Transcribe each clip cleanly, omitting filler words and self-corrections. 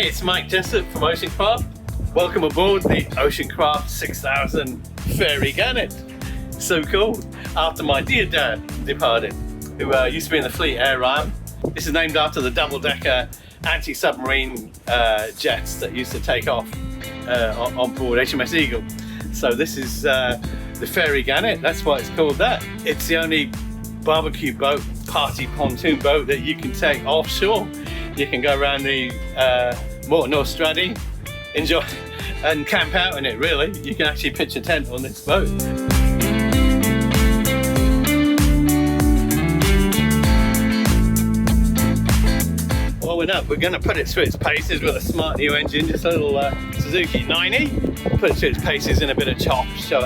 Hey, it's Mike Jessop from Ocean Craft. Welcome aboard the Ocean Craft 6000 Fairy Gannet. So cool. After my dear dad departed, who used to be in the Fleet Air Ram. This is named after the double-decker anti-submarine jets that used to take off on board HMS Eagle. So this is the Fairy Gannet, that's why it's called that. It's the only barbecue boat, party pontoon boat that you can take offshore. You can go around the Morton or Straddy, enjoy and camp out in it really. You can actually pitch a tent on this boat. Well, we're going to put it through its paces with a smart new engine, just a little Suzuki 90. Put it through its paces in a bit of chop, show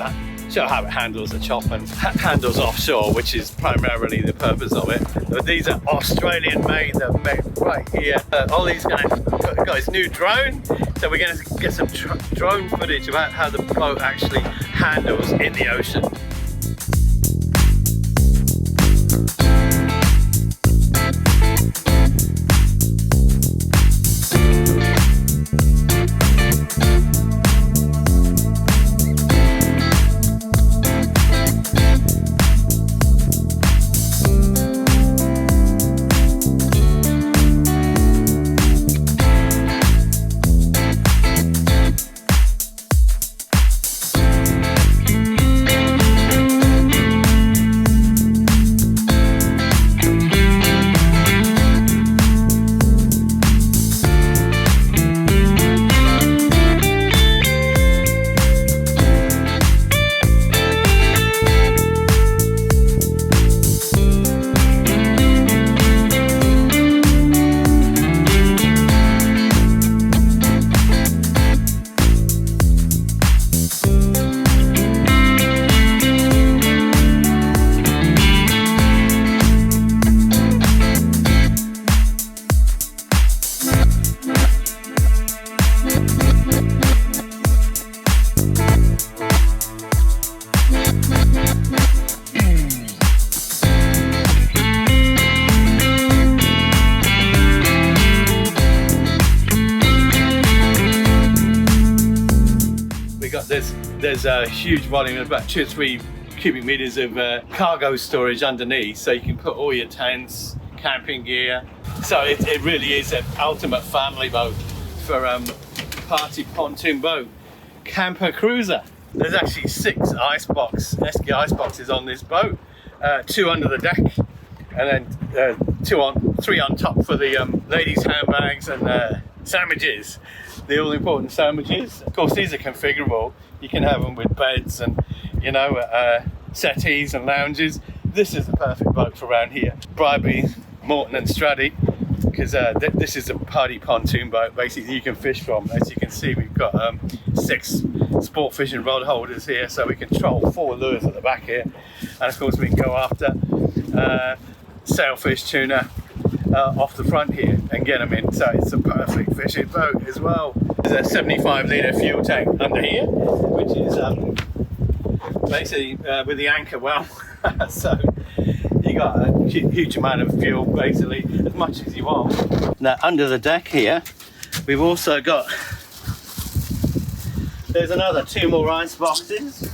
how it handles the chop and handles offshore, which is primarily the purpose of it. But these are Australian made, they're made right here. Ollie's got his new drone, so we're going to get some drone footage about how the boat actually handles in the ocean. There's a huge volume of about 2 or 3 cubic meters of cargo storage underneath, so you can put all your tents, camping gear. So it really is an ultimate family boat for party pontoon boat, camper cruiser. There's actually 6 esky ice boxes on this boat, 2 under the deck, and then 3 on top for the ladies' handbags and sandwiches, the all-important sandwiches. Of course, these are configurable. You can have them with beds and, you know, settees and lounges. This is the perfect boat for around here. Bribey, Morton and Straddy, because this is a party pontoon boat basically you can fish from. As you can see, we've got 6 sport fishing rod holders here, so we can troll 4 lures at the back here. And of course we can go after sailfish, tuna off the front here and get them in. So it's a perfect fishing boat as well. There's a 75-litre fuel tank under here, which is basically with the anchor well. So you got a huge amount of fuel, basically as much as you want. Now under the deck here, we've also got, there's another 2 more ice boxes,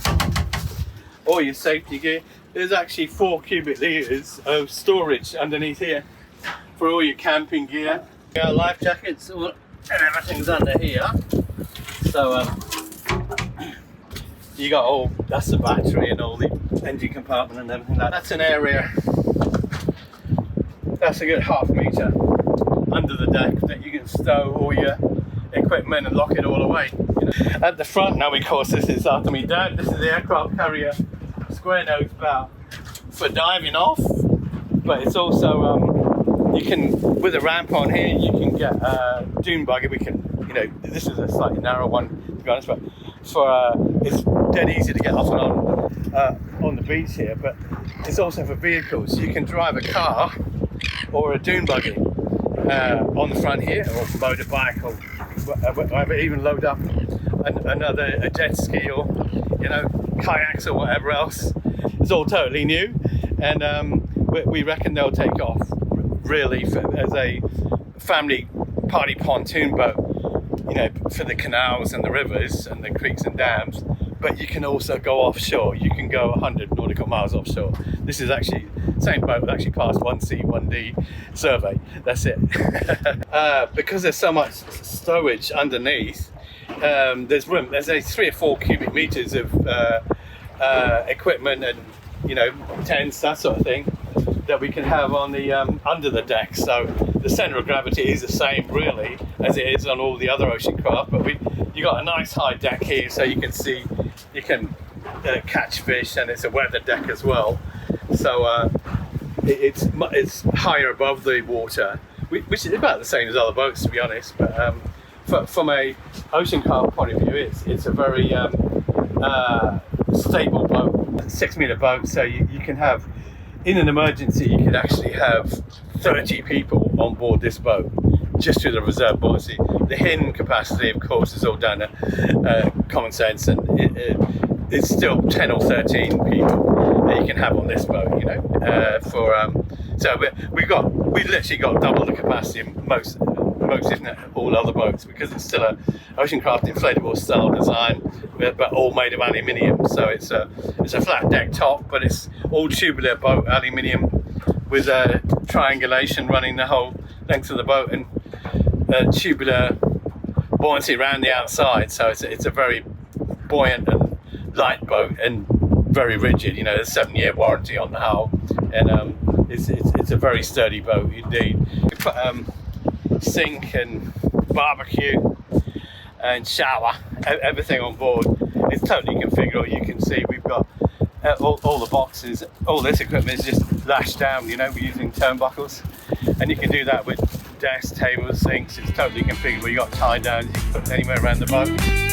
all your safety gear. There's actually 4 cubic litres of storage underneath here for all your camping gear. You got life jackets and everything's under here. So you got all, that's the battery and all the engine compartment and everything like that. That's an area, that's a good ½ metre under the deck that you can stow all your equipment and lock it all away. You know. At the front now, of course, this is after me dad, this is the aircraft carrier square nose bow for diving off, but it's also you can, with a ramp on here, you can get a dune buggy. We can, you know, this is a slightly narrow one to be honest, but for it's dead easy to get off and on the beach here. But it's also for vehicles. You can drive a car or a dune buggy on the front here, or a motorbike, or whatever, even load up a jet ski, or, you know, kayaks or whatever else. It's all totally new, and we reckon they'll take off really as a family party pontoon boat you know, for the canals and the rivers and the creeks and dams. But you can also go offshore. You can go 100 nautical miles offshore. This is actually the same boat that actually passed 1C, 1D survey. That's it. Because there's so much stowage underneath, there's room. There's 3 or 4 cubic meters of equipment and, you know, tents, that sort of thing, that we can have on the under the deck. So the center of gravity is the same really as it is on all the other ocean craft, but you got a nice high deck here, so you can see, you can catch fish, and it's a weather deck as well. So it's higher above the water, which is about the same as other boats, to be honest. But from a ocean craft point of view, it's a very stable boat, 6 meter boat. So you can have, in an emergency, you could actually have 30 people on board this boat just through the reserve buoyancy. The hidden capacity, of course, is all down to common sense, and it's still 10 or 13 people that you can have on this boat, you know. So we literally got double the capacity of most, if not all other boats, because it's still a ocean craft inflatable style design, but all made of aluminium. So it's a flat deck top, but it's all tubular boat aluminium with triangulation running the whole length of the boat, and tubular buoyancy around the outside. So it's a very buoyant and light boat, and very rigid. You know, there's a 7-year warranty on the hull, and it's a very sturdy boat indeed. We put sink and barbecue and shower, everything on board. It's totally configurable. You can see we've got all the boxes. All this equipment is just lashed down, you know, we're using turnbuckles, and you can do that with desks, tables, sinks. It's totally configurable. You got tie downs, you can put it anywhere around the boat.